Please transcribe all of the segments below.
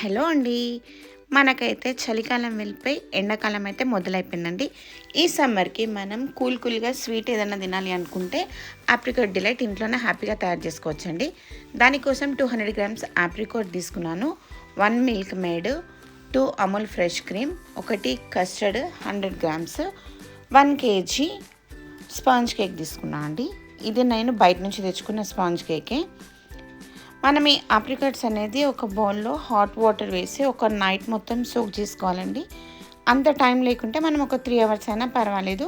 Hello అండి. మనకైతే చలికాలం వెళ్ళిపోయి ఎండాకాలం అయితే మొదలైపోయిందండి. ఈ సమ్మర్కి మనం కూల్గా స్వీట్ ఏదైనా తినాలి అనుకుంటే ఆప్రికాట్ డిలైట్ ఇంట్లోనే హ్యాపీగా తయారు చేసుకోవచ్చండి. దానికోసం 200 గ్రామ్స్ ఆప్రికాట్ తీసుకున్నాను, 1 milk made, 2 Amul fresh cream, 1 custard 100 grams, 1 kg sponge cake తీసుకున్నాను అండి. ఇది నేను బయట నుంచి తెచ్చుకున్న స్పాంజ్ కేకే. మనం ఈ ఆప్రికాట్స్ అనేది ఒక బౌల్లో హాట్ వాటర్ వేసి ఒక నైట్ మొత్తం సోక్ చేసుకోవాలండి. అంత టైం లేకుంటే మనం ఒక 3 అవర్స్ అయినా పర్వాలేదు,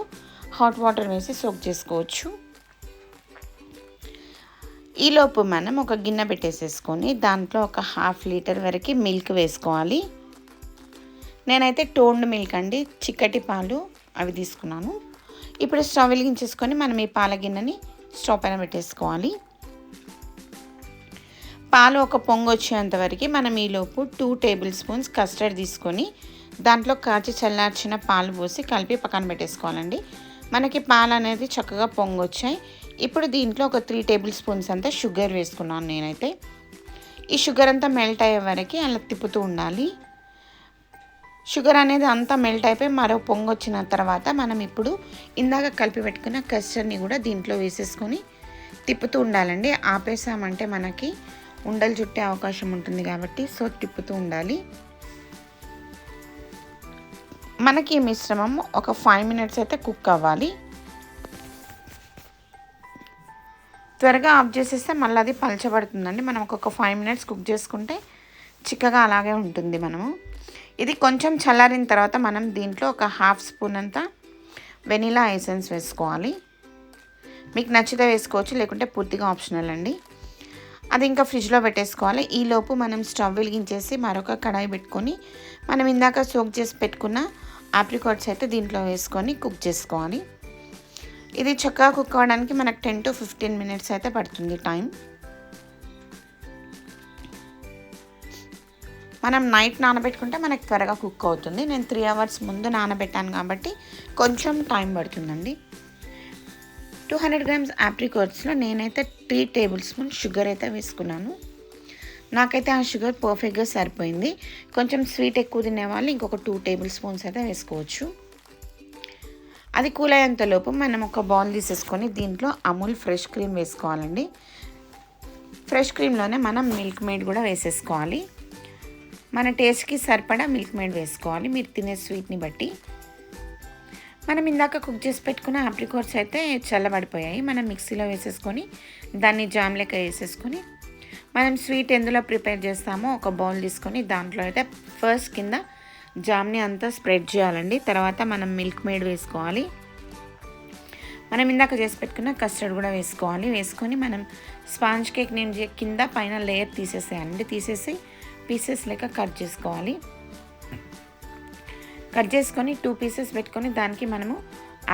హాట్ వాటర్ వేసి సోక్ చేసుకోవచ్చు. ఈలోపు మనం ఒక గిన్నె పెట్టేసేసుకొని దాంట్లో ఒక 1/2 లీటర్ వరకు మిల్క్ వేసుకోవాలి. నేనైతే టోన్డ్ మిల్క్ అండి, చిక్కటి పాలు అవి తీసుకున్నాను. ఇప్పుడు స్టవ్ వెలిగించేసుకొని మనం ఈ పాల గిన్నెని స్టవ్ పైన పెట్టేసుకోవాలి. పాలు ఒక పొంగు వచ్చేంత వరకు మనం ఈలోపు 2 టేబుల్ స్పూన్స్ కస్టర్డ్ తీసుకొని దాంట్లో కాచి చల్లార్చిన పాలు పోసి కలిపి పక్కన పెట్టేసుకోవాలండి. మనకి పాలు అనేది చక్కగా పొంగు వచ్చాయి. ఇప్పుడు దీంట్లో ఒక 3 టేబుల్ స్పూన్స్ అంతా షుగర్ వేసుకున్నాను నేనైతే. ఈ షుగర్ అంతా మెల్ట్ అయ్యే వరకు అలా తిప్పుతూ ఉండాలి. షుగర్ అనేది అంతా మెల్ట్ అయిపోయి మరో పొంగు వచ్చిన తర్వాత మనం ఇప్పుడు ఇందాక కలిపి పెట్టుకున్న కస్టర్డ్ని కూడా దీంట్లో వేసేసుకొని తిప్పుతూ ఉండాలండి. ఆపేసామంటే మనకి ఉండలు చుట్టే అవకాశం ఉంటుంది కాబట్టి తిప్పుతూ ఉండాలి. మనకి ఈ మిశ్రమం ఒక 5 మినిట్స్ అయితే కుక్ అవ్వాలి. త్వరగా ఆఫ్ చేసేస్తే మళ్ళీ అది పలచబడుతుందండి. మనం ఒక 5 మినిట్స్ కుక్ చేసుకుంటే చిక్కగా అలాగే ఉంటుంది. ఇది కొంచెం చల్లారిన తర్వాత మనం దీంట్లో ఒక 1/2 స్పూన్ అంతా వెనిలా ఎసెన్స్ వేసుకోవాలి. మీకు నచ్చితే వేసుకోవచ్చు, లేకుంటే పూర్తిగా ఆప్షనల్ అండి. అది ఇంకా ఫ్రిడ్జ్లో పెట్టేసుకోవాలి. ఈలోపు మనం స్టవ్ వెలిగించేసి మరొక కడాయి పెట్టుకొని మనం ఇందాక సోక్ చేసి పెట్టుకున్న ఆప్రికాట్స్ అయితే దీంట్లో వేసుకొని కుక్ చేసుకోవాలి. ఇది చక్కగా కుక్ అవ్వడానికి మనకు 10 to 15 మినిట్స్ అయితే పడుతుంది టైం. మనం నైట్ నానబెట్టుకుంటే మనకు త్వరగా కుక్ అవుతుంది. నేను 3 అవర్స్ ముందు నానబెట్టాను కాబట్టి కొంచెం టైం పడుతుందండి. 200 గ్రామ్స్ ఆప్రికాట్స్లో నేనైతే 3 టేబుల్ స్పూన్ షుగర్ అయితే వేసుకున్నాను. నాకైతే ఆ షుగర్ పర్ఫెక్ట్గా సరిపోయింది. కొంచెం స్వీట్ ఎక్కువ తినేవాళ్ళు ఇంకొక 2 టేబుల్ స్పూన్స్ అయితే వేసుకోవచ్చు. అది కూల్ అయ్యేంతలోపు మనం ఒక బౌల్ తీసేసుకొని దీంట్లో అమూల్ ఫ్రెష్ క్రీమ్ వేసుకోవాలండి. ఫ్రెష్ క్రీమ్లోనే మనం మిల్క్ మేడ్ కూడా వేసేసుకోవాలి. మన టేస్ట్కి సరిపడా మిల్క్ మేడ్ వేసుకోవాలి, మీరు తినే స్వీట్ని బట్టి. మనం ఇందాక కుక్ చేసి పెట్టుకున్న ఆప్రికాట్స్ అయితే చల్లబడిపోయాయి. మనం మిక్సీలో వేసేసుకొని దాన్ని జామ్ లెక్క వేసేసుకొని మనం స్వీట్ ఎందులో ప్రిపేర్ చేస్తామో ఒక బౌల్ తీసుకొని దాంట్లో అయితే ఫస్ట్ కింద జామ్ని అంతా స్ప్రెడ్ చేయాలండి. తర్వాత మనం మిల్క్ మేడ్ వేసుకోవాలి. మనం ఇందాక చేసి పెట్టుకున్న కస్టర్డ్ కూడా వేసుకోవాలి. వేసుకొని మనం స్పాంజ్ కేక్ నేను కింద పైన లేయర్ తీసేసేయాలండి. తీసేసి పీసెస్ లెక్క కట్ చేసుకోవాలి. కట్ చేసుకొని 2 పీసెస్ పెట్టుకొని దానికి మనము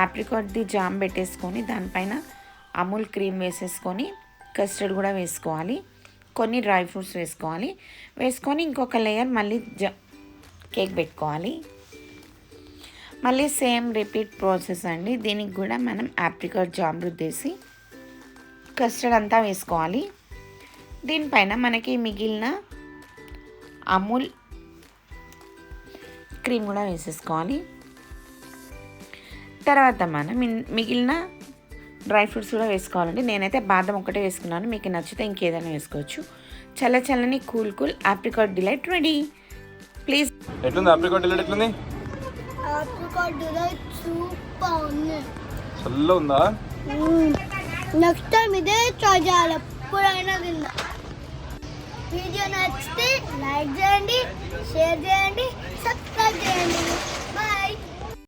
ఆప్రికాట్ది జామ్ పెట్టేసుకొని దానిపైన అమూల్ క్రీమ్ వేసేసుకొని కస్టర్డ్ కూడా వేసుకోవాలి. కొన్ని డ్రై ఫ్రూట్స్ వేసుకోవాలి. వేసుకొని ఇంకొక లేయర్ మళ్ళీ కేక్ పెట్టుకోవాలి. మళ్ళీ సేమ్ రిపీట్ ప్రాసెస్ అండి. దీనికి కూడా మనం ఆప్రికాట్ జామ్ రుద్దేసి కస్టర్డ్ అంతా వేసుకోవాలి. దీనిపైన మనకి మిగిలిన అమూల్ క్రీమ్ కూడా వేసేసుకోవాలి. తర్వాత మనం మిగిలిన డ్రై ఫ్రూట్స్ కూడా వేసుకోవాలండి. నేనైతే బాదం ఒకటే వేసుకున్నాను, మీకు నచ్చితే ఇంకేదైనా వేసుకోవచ్చు. చల్లని cool apricot delight ready. Please. ఎట్లుంది ఆప్రికాట్ డిలైట్? ఎట్లుంది? ఆప్రికాట్ డిలైట్ సూపర్ ఉంది. చల్లగా ఉందా? నెక్స్ట్ టైం ఇదే ట్రై చేయాలి, ఎప్పుడైనా తిన్నా. వీడియో నచ్చితే లైక్ చేయండి, షేర్ చేయండి, సబ్స్క్రైబ్ చేయండి.